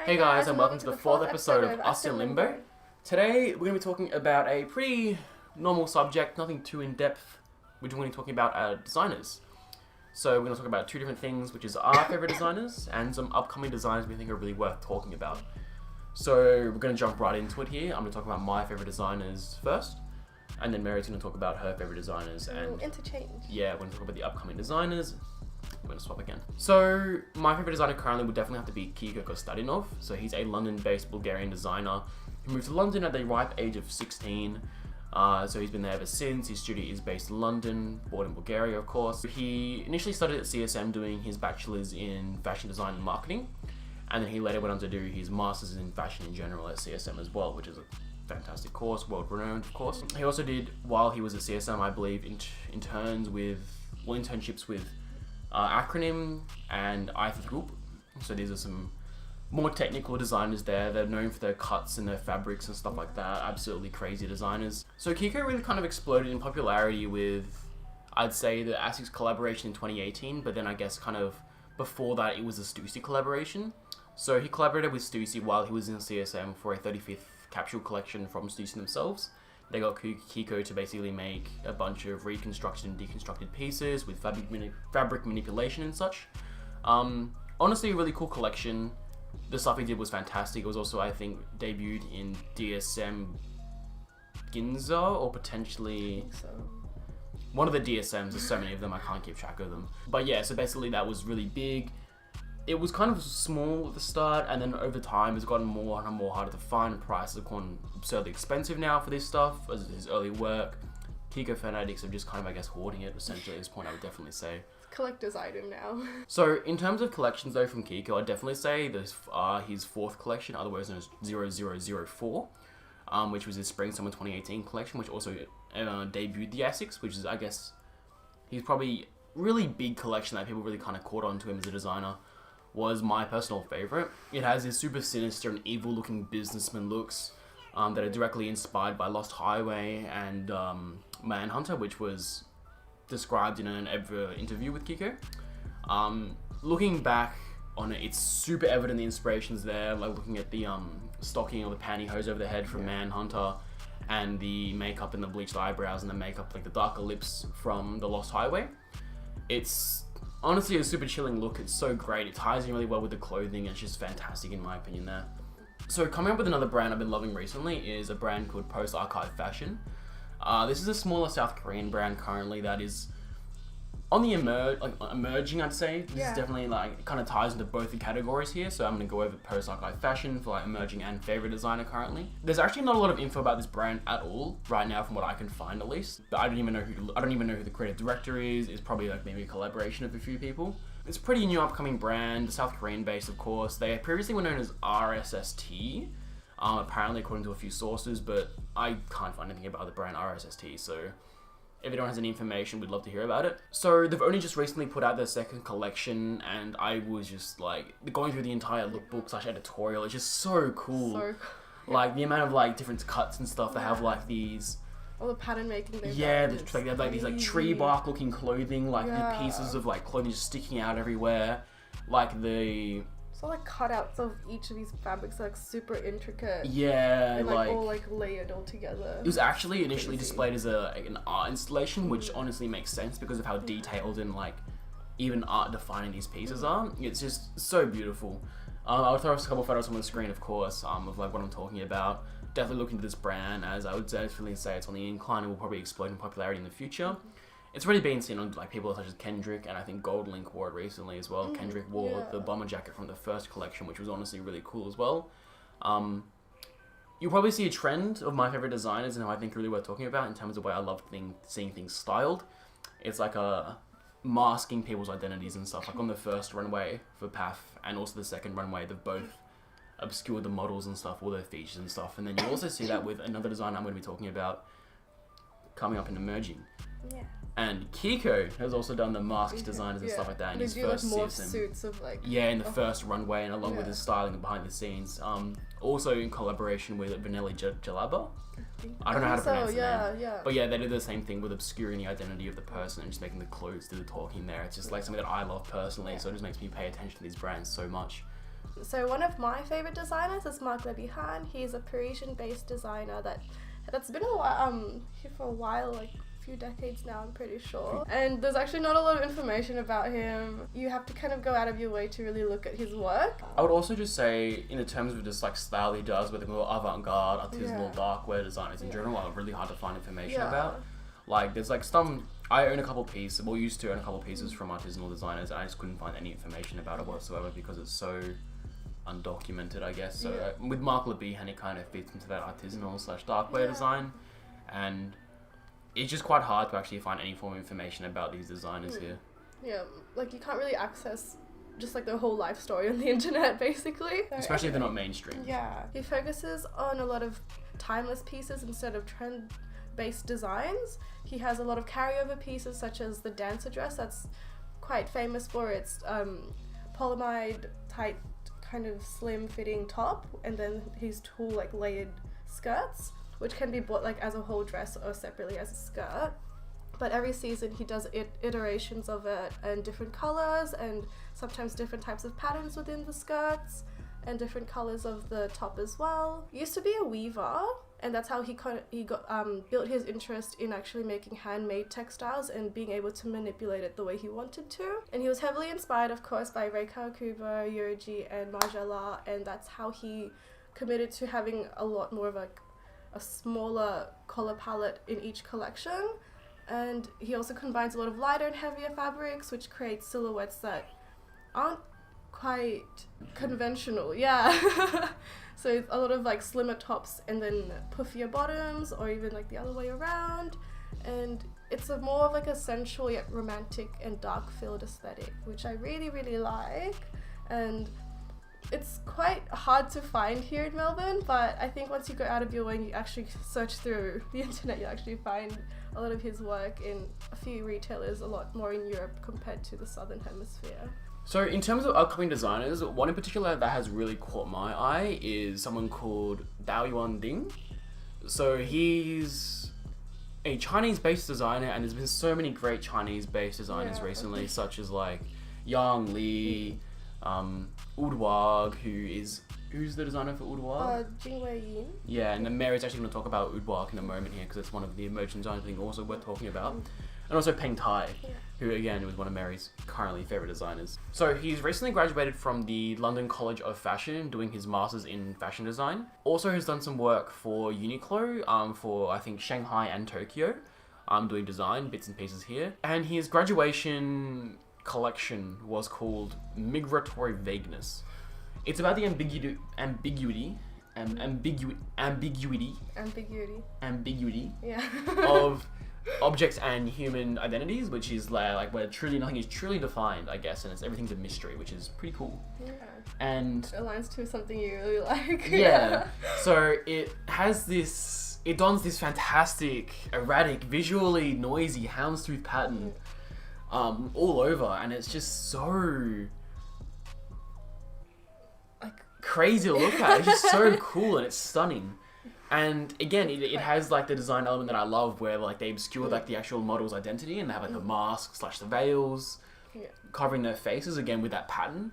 Hey guys, and welcome to the fourth episode of Us in Limbo. Today we're going to be talking about a pretty normal subject, nothing too in-depth. We're going to be talking about designers. So we're going to talk about two different things, which is our favourite designers and some upcoming designers we think are really worth talking about. So we're going to jump right into it here. I'm going to talk about my favourite designers first, and then Mary's going to talk about her favourite designers. And interchange. Yeah, we're going to talk about the upcoming designers. We're going to swap again. So, my favourite designer currently would definitely have to be Kiko Kostadinov. So, he's a London-based Bulgarian designer who moved to London at the ripe age of 16. So, he's been there ever since. His studio is based in London, born in Bulgaria, of course. He initially started at CSM doing his bachelor's in fashion design and marketing. And then he later went on to do his master's in fashion in general at CSM as well, which is a fantastic course, world-renowned, of course. He also did, while he was at CSM, I believe, internships with Acronym and IFA Group. So these are some more technical designers there. They're known for their cuts and their fabrics and stuff like that. Absolutely crazy designers. So Kiko really kind of exploded in popularity with, I'd say, the ASICS collaboration in 2018, but then I guess kind of before that it was a Stussy collaboration. So he collaborated with Stussy while he was in CSM for a 35th capsule collection from Stussy themselves. They got Kiko to basically make a bunch of reconstructed and deconstructed pieces with fabric manipulation and such. Honestly, a really cool collection. The stuff he did was fantastic. It was also, I think, debuted in DSM Ginza, or potentially one of the DSMs. There's so many of them, I can't keep track of them. But yeah, so basically that was really big. It was kind of small at the start, and then over time it's gotten more and more harder to find, and prices have gone absurdly expensive now for this stuff, as his early work. Kiko fanatics are just kind of, I guess, hoarding it essentially at this point, I would definitely say. Collector's item now. So in terms of collections though from Kiko, I'd definitely say this his fourth collection, otherwise known as 0004, which was his Spring-Summer 2018 collection, which also debuted the ASICS, which is, I guess, he's probably really big collection that people really kind of caught on to him as a designer. Was my personal favourite. It has this super sinister and evil looking businessman looks that are directly inspired by Lost Highway and Manhunter, which was described in an interview with Kiko. Looking back on it, it's super evident the inspirations there, like looking at the stocking or the pantyhose over the head from Manhunter, and the makeup and the bleached eyebrows and the makeup, like the darker lips from the Lost Highway. It's honestly a super chilling look. It's so great. It ties in really well with the clothing, and it's just fantastic in my opinion there. So coming up with another brand I've been loving recently is a brand called Post Archive Fashion. This is a smaller South Korean brand currently that is on the emerging, I'd say. This is definitely it kind of ties into both the categories here. So I'm going to go over Post Archive Fashion for emerging and favorite designer currently. There's actually not a lot of info about this brand at all right now, from what I can find at least. But I don't even know who the creative director is. It's probably maybe a collaboration of a few people. It's a pretty new upcoming brand, South Korean based, of course. They previously were known as RSST, apparently according to a few sources, but I can't find anything about the brand RSST. So if anyone has any information, we'd love to hear about it. So they've only just recently put out their second collection, and I was just going through the entire lookbook / editorial. It's just so cool. The amount of different cuts and stuff. They have these. All the pattern making. They have these tree bark looking clothing, the pieces of clothing just sticking out everywhere, So cutouts of each of these fabrics are super intricate. Yeah, and all layered all together. It was actually initially displayed as an art installation, which honestly makes sense because of how detailed and even art defining these pieces are. It's just so beautiful. I'll throw a couple photos on the screen, of course, of what I'm talking about. Definitely look into this brand, as I would definitely say it's on the incline and will probably explode in popularity in the future. It's already been seen on people such as Kendrick, and I think Gold Link wore it recently as well. Kendrick wore the bomber jacket from the first collection, which was honestly really cool as well. You'll probably see a trend of my favorite designers and who I think are really worth talking about in terms of the way I love seeing things styled. It's masking people's identities and stuff. On the first runway for PAF and also the second runway, they've both obscured the models and stuff, all their features and stuff. And then you also see that with another design I'm going to be talking about coming up in emerging. Yeah. And Kiko has also done the masked designs and stuff like that in his first more season. Suits of in the first runway, and along with his styling behind the scenes. Also in collaboration with Vanelli Jalaba. I don't know how to pronounce the name. But yeah, they did the same thing with obscuring the identity of the person and just making the clothes do the talking there. It's just something that I love personally, so it just makes me pay attention to these brands so much. So one of my favorite designers is Marc Lebihan. He's a Parisian-based designer that's been here for a while, like a few decades now, I'm pretty sure. And there's actually not a lot of information about him. You have to kind of go out of your way to really look at his work. I would also just say, in the terms of just like style he does, with the more avant-garde, artisanal, dark-wear designers in general, are really hard to find information about. Like, there's like I own a couple pieces, used to own a couple pieces from artisanal designers, and I just couldn't find any information about it whatsoever because it's so undocumented, I guess. So with Marc Lebihan, it kind of fits into that artisanal / dark-wear design, and it's just quite hard to actually find any form of information about these designers here. Yeah, like you can't really access just like the whole life story on the internet, basically. Especially if they're not mainstream. Yeah. He focuses on a lot of timeless pieces instead of trend-based designs. He has a lot of carryover pieces, such as the dancer dress that's quite famous for its polyamide tight kind of slim fitting top, and then his two like layered skirts, which can be bought like as a whole dress or separately as a skirt. But every season he does iterations of it and different colors and sometimes different types of patterns within the skirts and different colors of the top as well. He used to be a weaver, and that's how he built his interest in actually making handmade textiles and being able to manipulate it the way he wanted to. And he was heavily inspired, of course, by Rei Kawakubo, Yohji, and Margiela, and that's how he committed to having a lot more of a smaller color palette in each collection. And he also combines a lot of lighter and heavier fabrics, which creates silhouettes that aren't quite conventional. So a lot of like slimmer tops and then puffier bottoms, or even like the other way around. And it's a more of like a sensual yet romantic and dark filled aesthetic, which I really, really like. And it's quite hard to find here in Melbourne, but I think once you go out of your way and you actually search through the internet, you actually find a lot of his work in a few retailers, a lot more in Europe compared to the Southern Hemisphere. So in terms of upcoming designers, one in particular that has really caught my eye is someone called Dao Yuan Ding. So he's a Chinese-based designer, and there's been so many great Chinese-based designers recently, such as like Yang Li, Udwag, who's the designer for Udwag? Jingwei Yin. Yeah, and then Mary's actually going to talk about Udwag in a moment here because it's one of the emerging designers I think also worth talking about. And also Peng Tai, who again was one of Mary's currently favourite designers. So he's recently graduated from the London College of Fashion, doing his masters in fashion design. Also has done some work for Uniqlo, for I think Shanghai and Tokyo, doing design, bits and pieces here. And his graduation collection was called Migratory Vagueness. It's about the ambiguity of objects and human identities, which is like where nothing is truly defined, I guess, and everything's a mystery, which is pretty cool. Yeah. And it aligns to something you really like. Yeah. So it dons this fantastic, erratic, visually noisy houndstooth pattern all over, and it's just so like crazy to look at. It's just so cool and it's stunning. And again, it has like the design element that I love, where like they obscure like the actual model's identity, and they have like the mask / the veils covering their faces again with that pattern,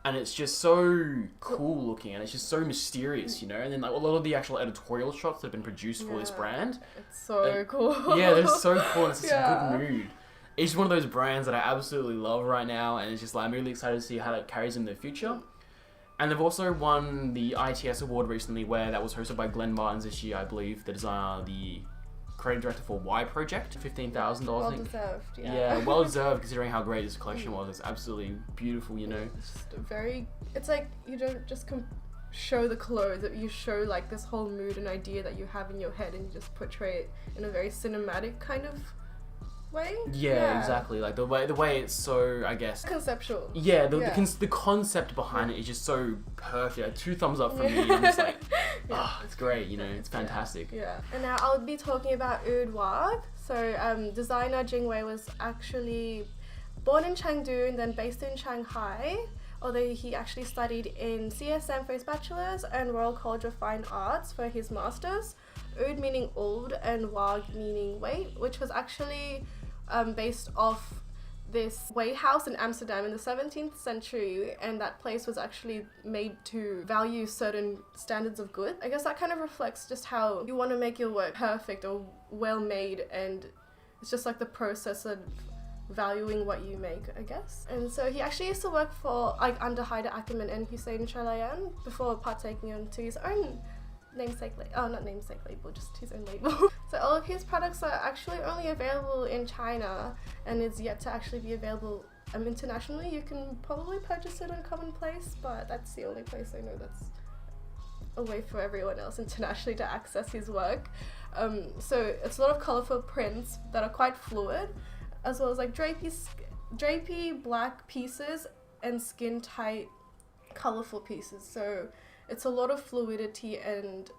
and it's just so cool looking, and it's just so mysterious, you know. And then like a lot of the actual editorial shots that have been produced for this brand, it's so cool. Yeah, they're so cool, and it's just a good mood. It's just one of those brands that I absolutely love right now, and it's just like I'm really excited to see how that carries in the future. And they've also won the ITS award recently, where that was hosted by Glenn Martins this year, I believe, the designer, the creative director for Y Project, $15,000. Well deserved, yeah. Well deserved, considering how great this collection was. It's absolutely beautiful, you know. It's just it's like you don't just show the clothes, you show like this whole mood and idea that you have in your head, and you just portray it in a very cinematic kind of way. Yeah, exactly. Like the way it's so, I guess, conceptual. Yeah, the concept behind it is just so perfect. Like, 2 thumbs up from me. I'm just like, it's great. You know, it's fantastic. Yeah. And now I'll be talking about Udwag. So, designer Jingwei was actually born in Chengdu and then based in Shanghai. Although he actually studied in CSM for his bachelor's and Royal College of Fine Arts for his master's. Oud meaning old and wag meaning weight, which was actually based off this whey house in Amsterdam in the 17th century, and that place was actually made to value certain standards of good. I guess that kind of reflects just how you want to make your work perfect or well made, and it's just like the process of valuing what you make, I guess. And so he actually used to work for like under Hyder Ackerman and Hussein Chalayan before partaking onto his own not namesake label, just his own label. So all of his products are actually only available in China and is yet to actually be available internationally. You can probably purchase it on Commonplace, but that's the only place I know that's a way for everyone else internationally to access his work. So it's a lot of colourful prints that are quite fluid, as well as like drapey black pieces and skin tight colourful pieces. So it's a lot of fluidity and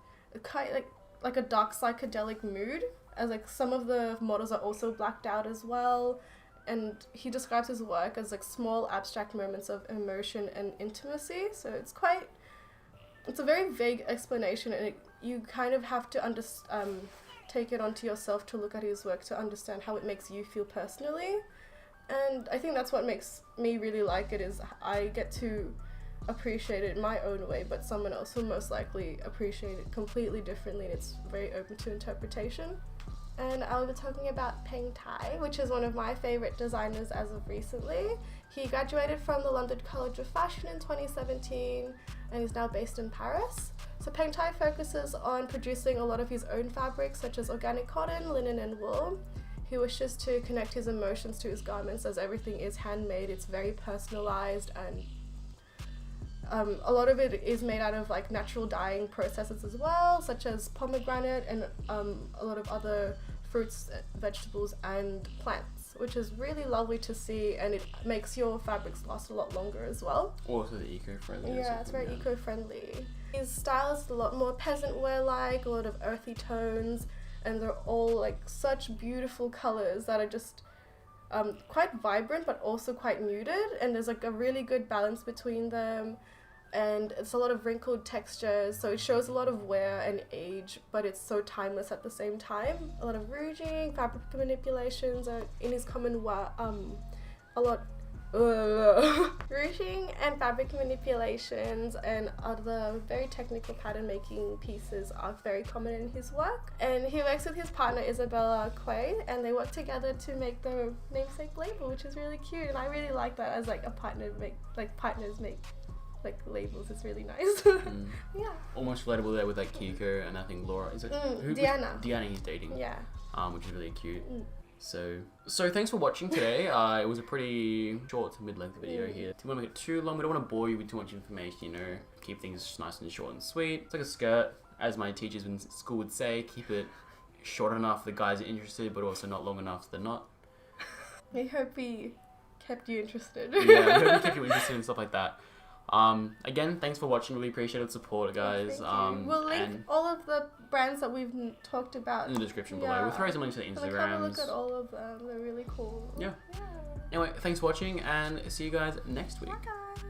kind of like a dark psychedelic mood, as like some of the models are also blacked out as well. And he describes his work as like small abstract moments of emotion and intimacy. So it's a very vague explanation, and you kind of have to take it onto yourself to look at his work to understand how it makes you feel personally. And I think that's what makes me really like it, is I get to appreciate it in my own way, but someone else will most likely appreciate it completely differently, and it's very open to interpretation. And I'll be talking about Peng Tai, which is one of my favourite designers as of recently. He graduated from the London College of Fashion in 2017 and is now based in Paris. So Peng Tai focuses on producing a lot of his own fabrics, such as organic cotton, linen and wool. He wishes to connect his emotions to his garments, as everything is handmade. It's very personalised, and a lot of it is made out of like natural dyeing processes as well, such as pomegranate and a lot of other fruits, vegetables and plants, which is really lovely to see, and it makes your fabrics last a lot longer as well. Also eco-friendly. Yeah, it's very eco-friendly. His style is a lot more peasant wear-like, a lot of earthy tones, and they're all like such beautiful colours that are just quite vibrant but also quite muted, and there's like a really good balance between them. And it's a lot of wrinkled textures, so it shows a lot of wear and age, but it's so timeless at the same time. A lot of rouging, fabric manipulations are in his common ruching and fabric manipulations and other very technical pattern making pieces are very common in his work. And he works with his partner Isabella Quay, and they work together to make the namesake label, which is really cute, and I really like that as like partners make like labels. It's really nice. Yeah. Almost relatable there with like Kiko and I think Laura. Is it Diana? Diana he's dating. Yeah. Which is really cute. So thanks for watching today. It was a pretty short to mid-length video here. Didn't want to make it too long. We don't want to bore you with too much information, keep things nice and short and sweet. It's like a skirt, as my teachers in school would say. Keep it short enough the guys are interested, but also not long enough they're not. I hope we kept you interested. Yeah, I hope we kept you interested and stuff like that. Again, thanks for watching. Really appreciate the support, guys. We'll link all of the brands that we've talked about in the description below. We'll throw some links to the Instagrams. Have a look at all of them. They're really cool. Yeah. Anyway, thanks for watching, and see you guys next week. Bye, guys.